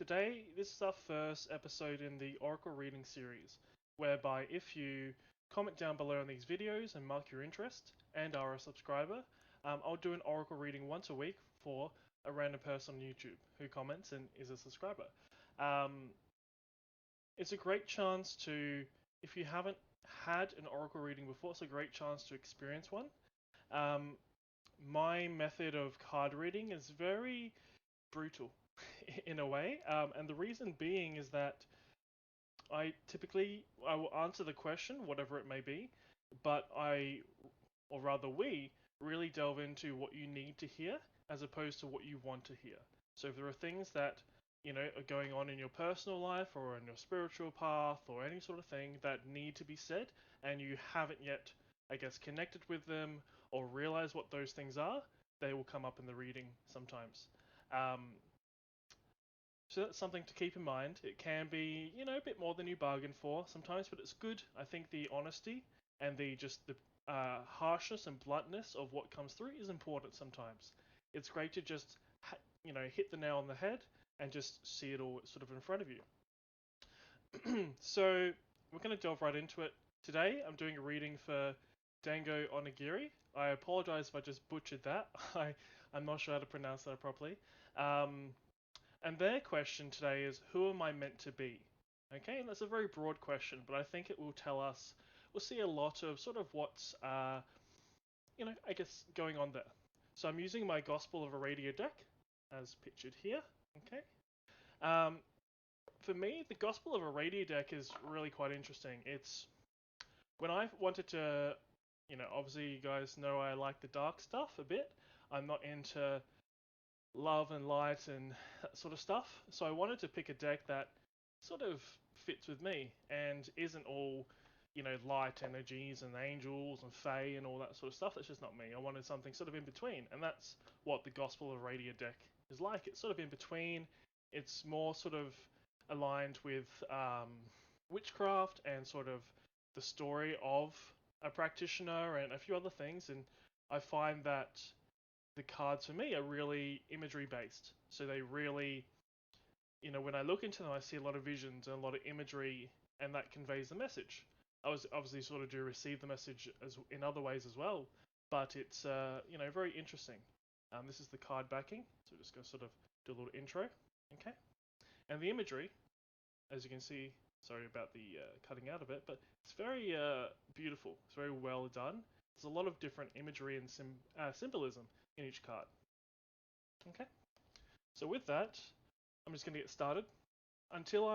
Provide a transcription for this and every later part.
Today, this is our first episode in the Oracle reading series, whereby if you comment down below on these videos and mark your interest and are a subscriber, I'll do an Oracle reading once a week for a random person on YouTube who comments and is a subscriber. It's a great chance to, if you haven't had an Oracle reading before, it's a great chance to experience one. My method of card reading is very brutal in a way, and the reason being is that I will answer the question, whatever it may be, but or rather we, really delve into what you need to hear as opposed to what you want to hear. So if there are things that are going on in your personal life or in your spiritual path or any sort of thing that need to be said and you haven't yet, I guess, connected with them or realize what those things are, they will come up in the reading sometimes. So that's something to keep in mind. It can be, a bit more than you bargained for sometimes, but it's good. I think the honesty and the harshness and bluntness of what comes through is important sometimes. It's great to just, hit the nail on the head and just see it all sort of in front of you. So we're going to delve right into it. Today I'm doing a reading for Dango Onigiri. I apologize if I just butchered that. I'm not sure how to pronounce that properly. And their question today is, who am I meant to be? Okay, and that's a very broad question, but I think it will tell us, we'll see a lot of sort of what's, I guess going on there. So I'm using my Gospel of Aradia deck, as pictured here, okay? For me, the Gospel of Aradia deck is really quite interesting. It's, when I wanted to, obviously you guys know I like the dark stuff a bit. I'm not into love and light and that sort of stuff. So I wanted to pick a deck that sort of fits with me and isn't all, light energies and angels and fae and all that sort of stuff. That's just not me. I wanted something sort of in between, and that's what the Gospel of Aradia deck is like. It's sort of in between. It's more sort of aligned with witchcraft and sort of the story of a practitioner and a few other things, and I find that the cards for me are really imagery based. So they really, when I look into them, I see a lot of visions and a lot of imagery, and that conveys the message. I was obviously sort of do receive the message as in other ways as well, but it's very interesting. This is the card backing, so just go sort of do a little intro, okay? And the imagery, as you can see, sorry about the cutting out of it, but it's very beautiful. It's very well done. There's a lot of different imagery and symbolism in each card. Okay, so with that, I'm just going to get started. Until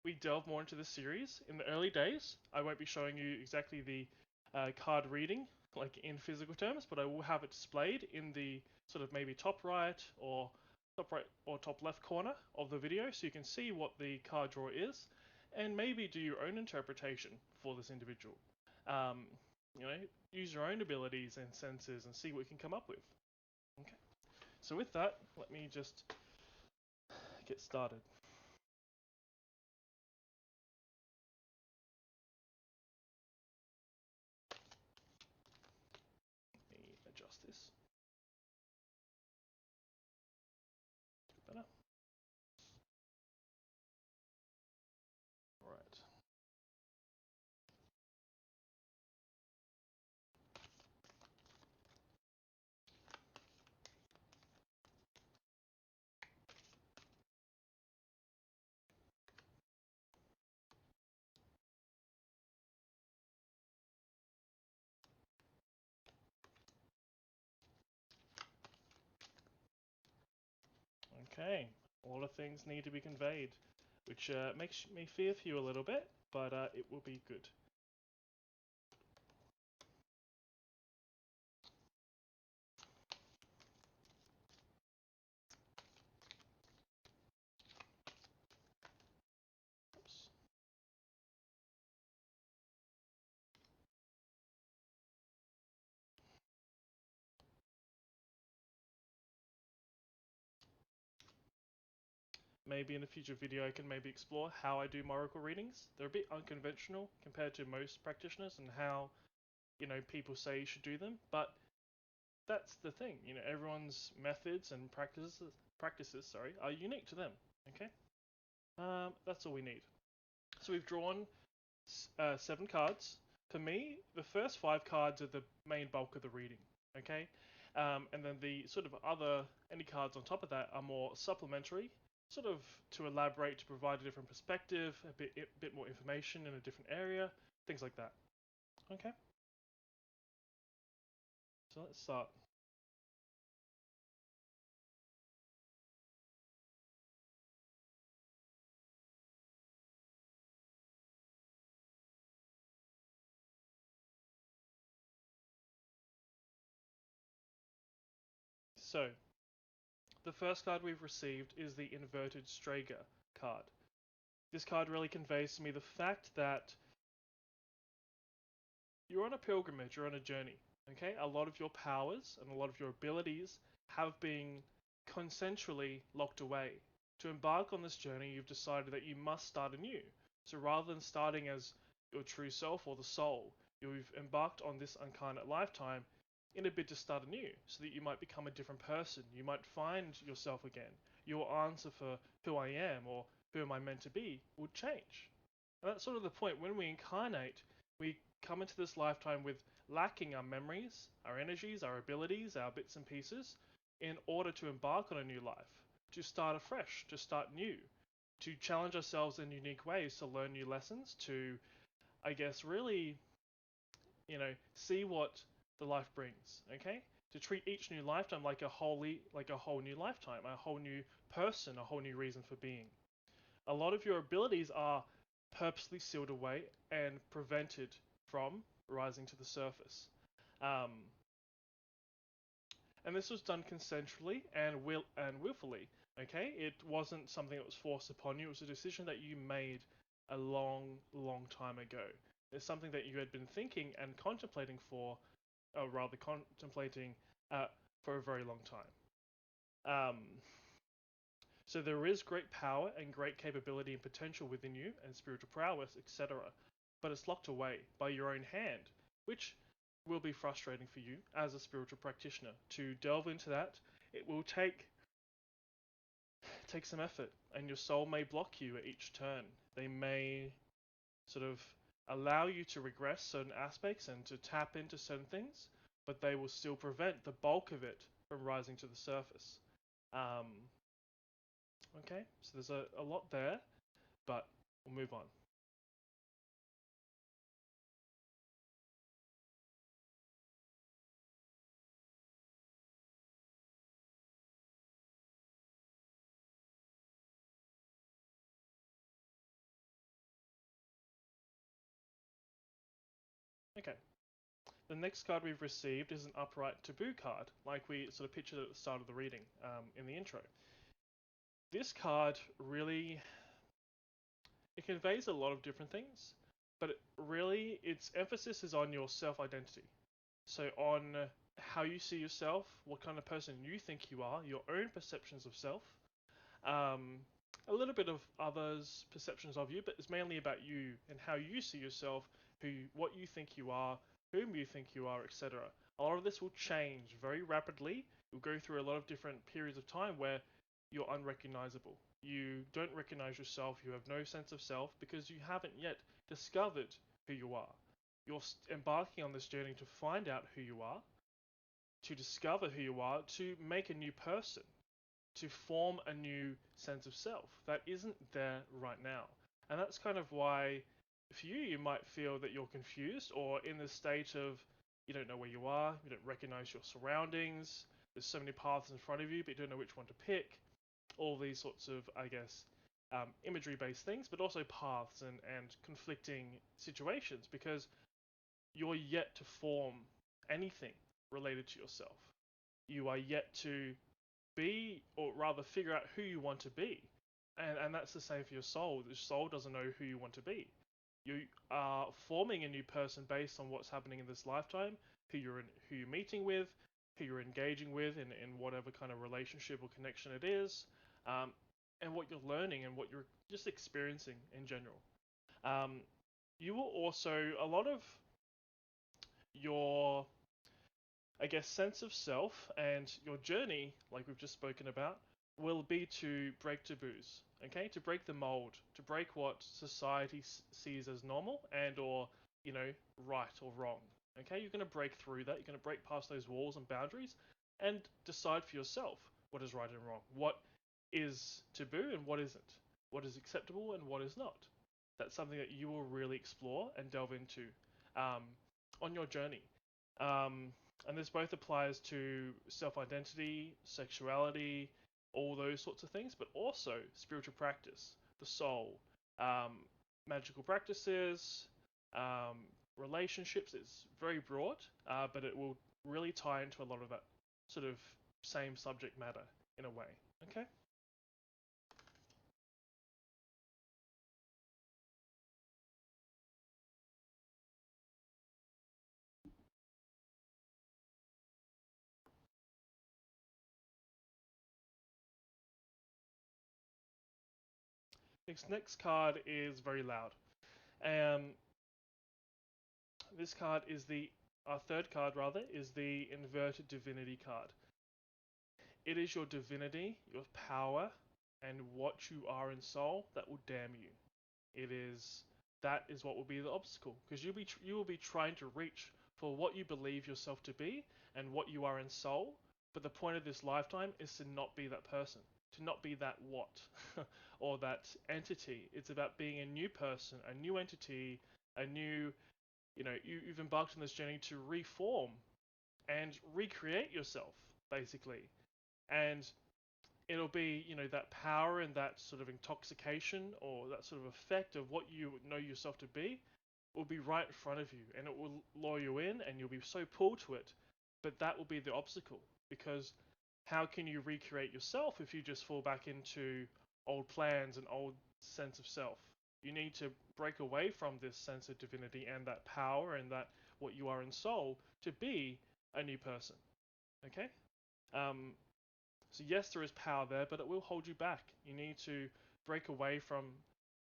we delve more into this series, in the early days, I won't be showing you exactly the card reading, like in physical terms, but I will have it displayed in the sort of maybe top right or top left corner of the video, so you can see what the card draw is, and maybe do your own interpretation for this individual. Use your own abilities and senses and see what you can come up with. Okay. So with that, let me just get started. Let me adjust this. Better. All right. Okay, a lot of things need to be conveyed, which makes me fear for you a little bit, but it will be good. Oops. Maybe in a future video I can maybe explore how I do my oracle readings. They're a bit unconventional compared to most practitioners and how, people say you should do them, but that's the thing. Everyone's methods and practices are unique to them. Okay, that's all we need. So we've drawn 7 cards. For me, the first 5 cards are the main bulk of the reading. Okay, and then the sort of any cards on top of that are more supplementary, sort of to elaborate, to provide a different perspective, a bit more information in a different area, things like that. Okay, so let's start. So the first card we've received is the inverted Strager card. This card really conveys to me the fact that you're on a pilgrimage, you're on a journey. Okay, a lot of your powers and a lot of your abilities have been consensually locked away. To embark on this journey, you've decided that you must start anew. So rather than starting as your true self or the soul, you've embarked on this incarnate lifetime in a bid to start anew, so that you might become a different person. You might find yourself again. Your answer for who I am or who am I meant to be would change. And that's sort of the point. When we incarnate, we come into this lifetime with lacking our memories, our energies, our abilities, our bits and pieces, in order to embark on a new life, to start afresh, to start new, to challenge ourselves in unique ways, to learn new lessons, to, I guess, really, see what the life brings. Okay, to treat each new lifetime like a whole new lifetime, a whole new person, a whole new reason for being. A lot of your abilities are purposely sealed away and prevented from rising to the surface. Um, and this was done consensually and willfully. Okay, it wasn't something that was forced upon you. It was a decision that you made a long, long time ago. It's something that you had been thinking and contemplating for, or rather contemplating uh, for a very long time. Um, So there is great power and great capability and potential within you, and spiritual prowess, etc. But it's locked away by your own hand, which will be frustrating for you as a spiritual practitioner. To delve into that, it will take some effort, and your soul may block you at each turn. They may sort of allow you to regress certain aspects and to tap into certain things, but they will still prevent the bulk of it from rising to the surface. Um, okay, so there's a lot there, but we'll move on. Okay. The next card we've received is an upright taboo card, like we sort of pictured at the start of the reading in the intro. This card really it conveys a lot of different things, but really its emphasis is on your self-identity. So on how you see yourself, what kind of person you think you are, your own perceptions of self, um, a little bit of others' perceptions of you, but it's mainly about you and how you see yourself, what you think you are, whom you think you are, etc. A lot of this will change very rapidly. You'll go through a lot of different periods of time where you're unrecognizable. You don't recognize yourself, you have no sense of self because you haven't yet discovered who you are. You're embarking on this journey to find out who you are, to discover who you are, to make a new person, to form a new sense of self that isn't there right now. And that's kind of why, for you, you might feel that you're confused or in the state of you don't know where you are, you don't recognize your surroundings, there's so many paths in front of you, but you don't know which one to pick. All these sorts of, I guess, imagery based things, but also paths and conflicting situations because you're yet to form anything related to yourself. You are yet to be, or rather figure out who you want to be. And that's the same for your soul. The soul doesn't know who you want to be. You are forming a new person based on what's happening in this lifetime, who you're meeting with, who you're engaging with in whatever kind of relationship or connection it is, um, and what you're learning and what you're just experiencing in general. Um, you will also, a lot of your I guess, sense of self and your journey, like we've just spoken about, will be to break taboos. Okay, to break the mold, to break what society sees as normal and or right or wrong. Okay, you're going to break through that. You're going to break past those walls and boundaries, and decide for yourself what is right and wrong, what is taboo and what isn't, what is acceptable and what is not. That's something that you will really explore and delve into on your journey. Um, and this both applies to self-identity, sexuality, all those sorts of things, but also spiritual practice, the soul, um, magical practices, um, relationships. It's very broad, but it will really tie into a lot of that sort of same subject matter in a way. Okay. Next card is very loud. Um, this card is our third card rather is the inverted divinity card. It is your divinity, your power, and what you are in soul that will damn you. It is that is what will be the obstacle because you will be trying to reach for what you believe yourself to be and what you are in soul. But the point of this lifetime is to not be that person, to not be that what or that entity. It's about being a new person, a new entity, a new you've embarked on this journey to reform and recreate yourself basically, and it'll be that power and that sort of intoxication or that sort of effect of what you know yourself to be will be right in front of you, and it will lure you in and you'll be so pulled to it. But that will be the obstacle, because how can you recreate yourself if you just fall back into old plans and old sense of self? You need to break away from this sense of divinity and that power and that what you are in soul to be a new person. Okay. um, so yes, there is power there, but it will hold you back. You need to break away from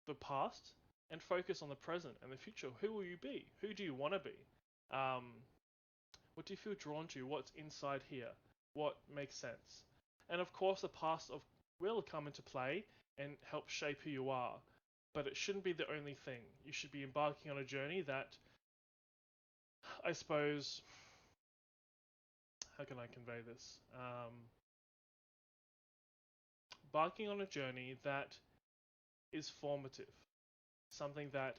the past and focus on the present and the future. Who will you be? Who do you want to be? Um, what do you feel drawn to? What's inside here? What makes sense? And of course, the past will come into play and help shape who you are. But it shouldn't be the only thing. You should be embarking on a journey that, I suppose, how can I convey this? Embarking on a journey that is formative. Something that,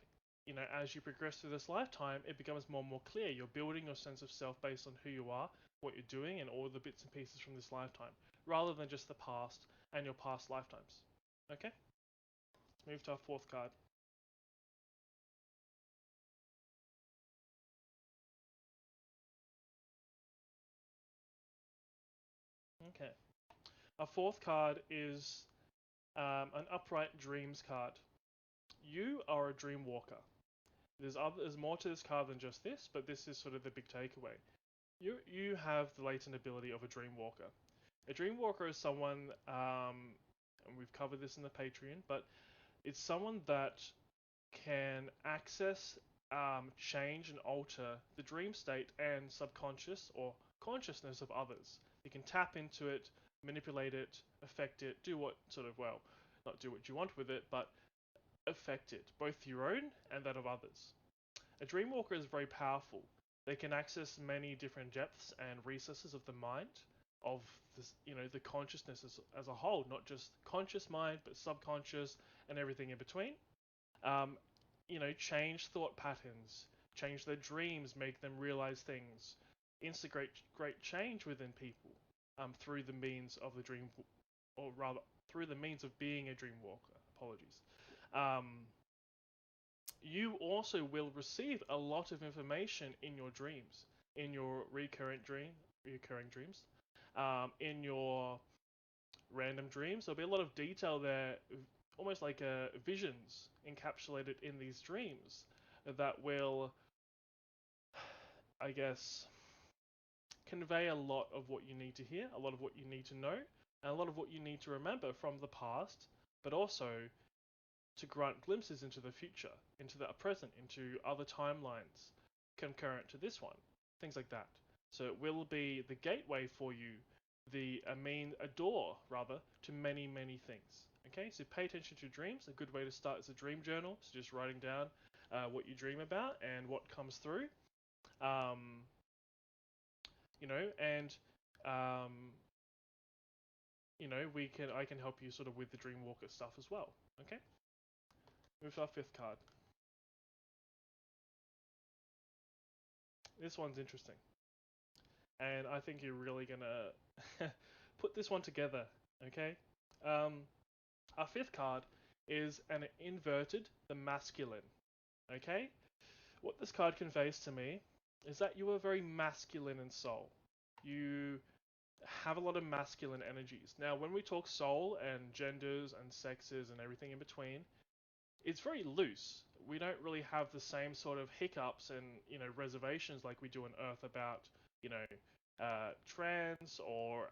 as you progress through this lifetime, it becomes more and more clear. You're building your sense of self based on who you are, what you're doing, and all the bits and pieces from this lifetime, rather than just the past and your past lifetimes. Okay? Let's move to our fourth card. Okay. Our fourth card is an upright dreams card. You are a dream walker. There's more to this card than just this, but this is sort of the big takeaway. You have the latent ability of a dream walker. A dream walker is someone, and we've covered this in the Patreon, but it's someone that can access, change, and alter the dream state and subconscious or consciousness of others. You can tap into it, manipulate it, affect it, do what sort of, well, not do what you want with it, but affect it, both your own and that of others. A dreamwalker is very powerful. They can access many different depths and recesses of the mind, of this, the consciousness as a whole, not just conscious mind, but subconscious and everything in between. Um, change thought patterns, change their dreams, make them realize things, instigate great change within people through the means of the dream, or rather, through the means of being a dream walker. Apologies. Um, you also will receive a lot of information in your dreams, in your recurring dreams, in your random dreams. There'll be a lot of detail there, almost like visions encapsulated in these dreams that will, I guess, convey a lot of what you need to hear, a lot of what you need to know, and a lot of what you need to remember from the past, but also to grant glimpses into the future, into the present, into other timelines concurrent to this one, things like that. So it will be the gateway for you, a door rather, to many, many things. Okay, so pay attention to your dreams. A good way to start is a dream journal. So just writing down what you dream about and what comes through. Um, and um, I can help you sort of with the dream walker stuff as well. Okay, move to our fifth card. This one's interesting, and I think you're really gonna put this one together. Okay, our fifth card is an inverted, the masculine. Okay, what this card conveys to me is that you are very masculine in soul. You have a lot of masculine energies. Now, when we talk soul and genders and sexes and everything in between, it's very loose. We don't really have the same sort of hiccups and reservations like we do on Earth about trans or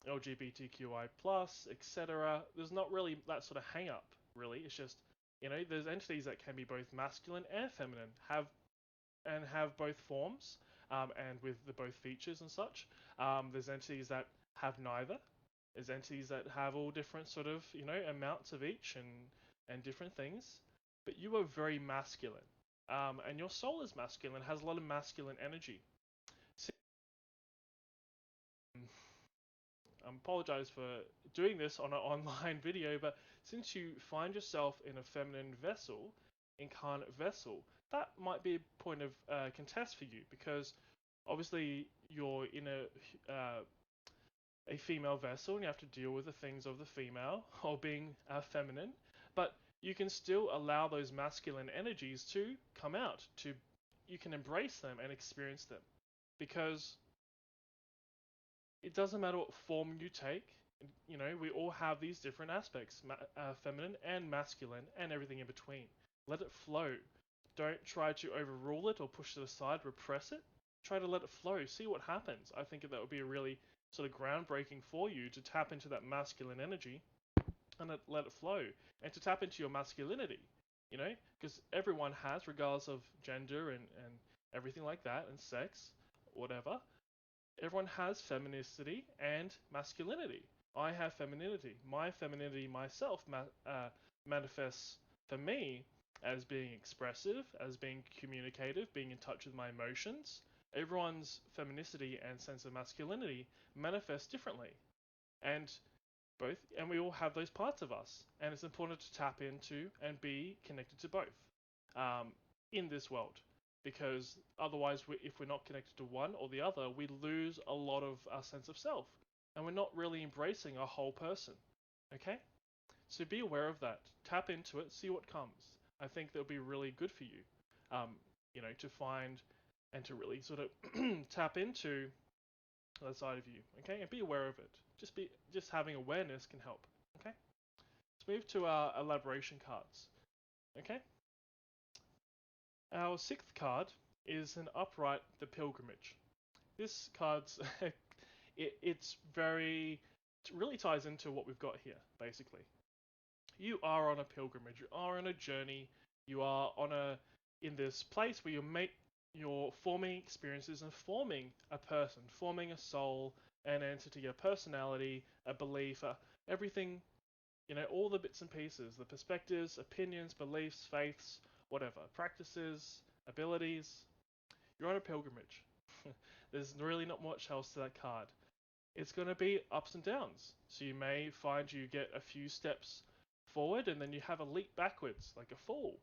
LGBTQI plus, etc. There's not really that sort of hang up. Really, it's just there's entities that can be both masculine and feminine, have both forms, and with the both features and such. There's entities that have neither. There's entities that have all different sort of amounts of each and different things. But you are very masculine, and your soul is masculine, has a lot of masculine energy. I apologize for doing this on an online video, but since you find yourself in a feminine vessel, incarnate vessel, that might be a point of contest for you because obviously you're in a female vessel and you have to deal with the things of the female or being feminine, but you can still allow those masculine energies to come out. You can embrace them and experience them because it doesn't matter what form you take. We all have these different aspects, feminine and masculine, and everything in between. Let it flow. Don't try to overrule it or push it aside, repress it. Try to let it flow. See what happens. I think that would be a really sort of groundbreaking for you to tap into that masculine energy and let it flow, and to tap into your masculinity. Because everyone has, regardless of gender and everything like that, and sex, whatever. Everyone has femininity and masculinity. I have femininity. My femininity myself manifests for me as being expressive, as being communicative, being in touch with my emotions. Everyone's femininity and sense of masculinity manifests differently, and we all have those parts of us, and it's important to tap into and be connected to both in this world, because otherwise, if we're not connected to one or the other, we lose a lot of our sense of self, and we're not really embracing a whole person. Okay? So be aware of that. Tap into it, see what comes. I think that'll be really good for you, to find and to really sort of tap into that side of you. Okay? And be aware of it. Just having awareness can help. Okay? Let's move to our elaboration cards. Okay? Our sixth card is an upright, the pilgrimage. This card's it really ties into what we've got here, basically. You are on a pilgrimage, you are on a journey, you are in this place where you're forming experiences and forming a person, forming a soul, an entity, a personality, a belief, everything, all the bits and pieces, the perspectives, opinions, beliefs, faiths, whatever, practices, abilities. You're on a pilgrimage. There's really not much else to that card. It's going to be ups and downs. So you may find you get a few steps forward and then you have a leap backwards, like a fall.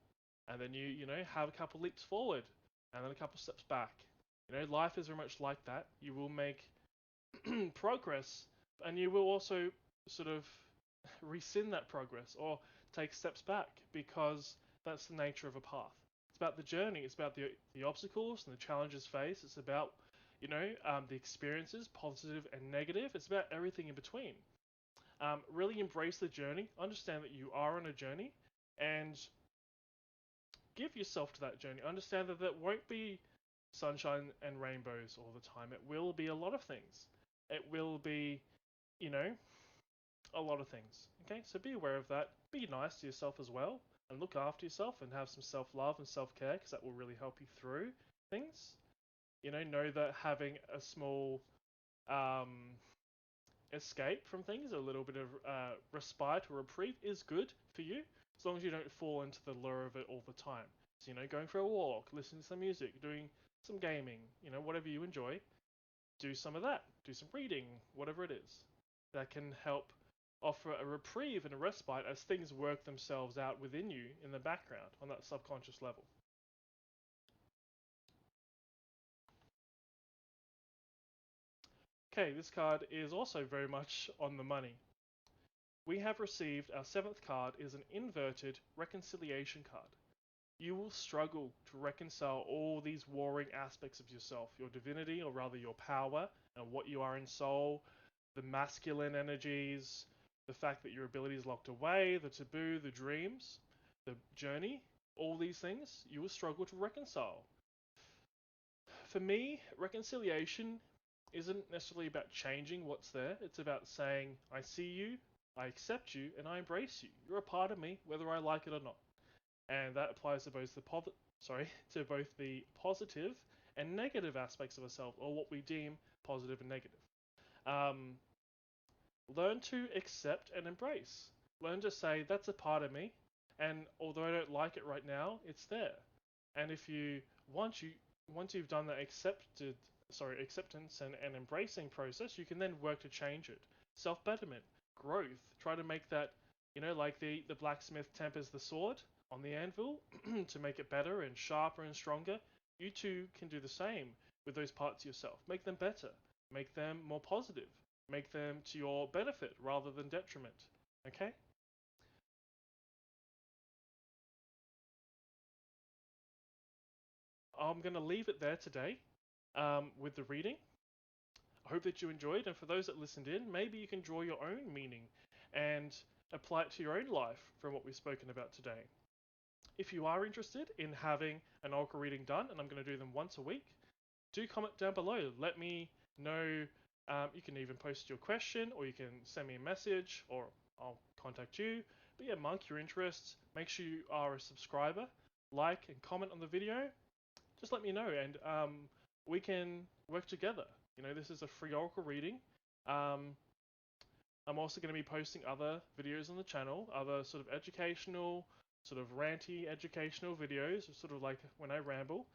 And then you have a couple leaps forward and then a couple steps back. Life is very much like that. You will make progress, and you will also sort of rescind that progress or take steps back, because that's the nature of a path. It's about the journey. It's about the obstacles and the challenges faced. It's about the experiences, positive and negative. It's about everything in between. Really embrace the journey. Understand that you are on a journey, and give yourself to that journey. Understand that that won't be sunshine and rainbows all the time. It will be a lot of things. It will be, a lot of things. Okay, so be aware of that. Be nice to yourself as well, and look after yourself, and have some self-love and self-care, because that will really help you through things. Know that having a small escape from things, a little bit of respite or reprieve is good for you, as long as you don't fall into the lure of it all the time. So, going for a walk, listening to some music, doing some gaming, whatever you enjoy, do some of that. Do some reading, whatever it is. That can help offer a reprieve and a respite as things work themselves out within you in the background on that subconscious level. Okay, this card is also very much on the money. We have received our seventh card is an inverted reconciliation card. You will struggle to reconcile all these warring aspects of yourself, your divinity, or rather your power, and what you are in soul, the masculine energies, the fact that your ability is locked away, the taboo, the dreams, the journey, all these things you will struggle to reconcile. For me, reconciliation isn't necessarily about changing what's there. It's about saying, I see you, I accept you, and I embrace you. You're a part of me, whether I like it or not. And that applies to both to both the positive and negative aspects of ourselves, or what we deem positive and negative. Um, Learn to accept and embrace. Learn to say that's a part of me, and although I don't like it right now, it's there. And if you once you've done that acceptance and embracing process, you can then work to change it. Self betterment, growth. Try to make that, like the blacksmith tempers the sword on the anvil to make it better and sharper and stronger. You too can do the same with those parts of yourself. Make them better. Make them more positive. Make them to your benefit rather than detriment. Okay? I'm going to leave it there today with the reading. I hope that you enjoyed, and for those that listened in, maybe you can draw your own meaning and apply it to your own life from what we've spoken about today. If you are interested in having an oracle reading done, and I'm going to do them once a week, do comment down below. Let me know. You can even post your question, or you can send me a message, or I'll contact you. But yeah, mark your interests. Make sure you are a subscriber, like and comment on the video. Just let me know, and we can work together. This is a free oracle reading. Um, I'm also going to be posting other videos on the channel, other sort of educational, sort of ranty educational videos, sort of like when I ramble.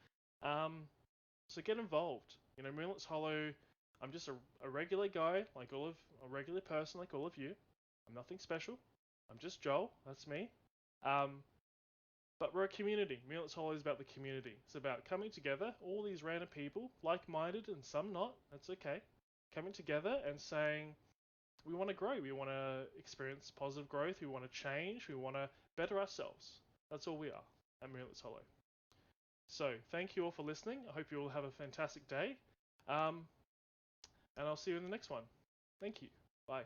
So get involved. MoonlitsHollow, I'm just a regular guy, a regular person like all of you. I'm nothing special. I'm just Joel. That's me. Um, but we're a community. MoonlitsHollow is about the community. It's about coming together, all these random people, like-minded and some not. That's okay. Coming together and saying, we want to grow. We want to experience positive growth. We want to change. We want to better ourselves. That's all we are at MoonlitsHollow. So thank you all for listening. I hope you all have a fantastic day. And I'll see you in the next one. Thank you. Bye.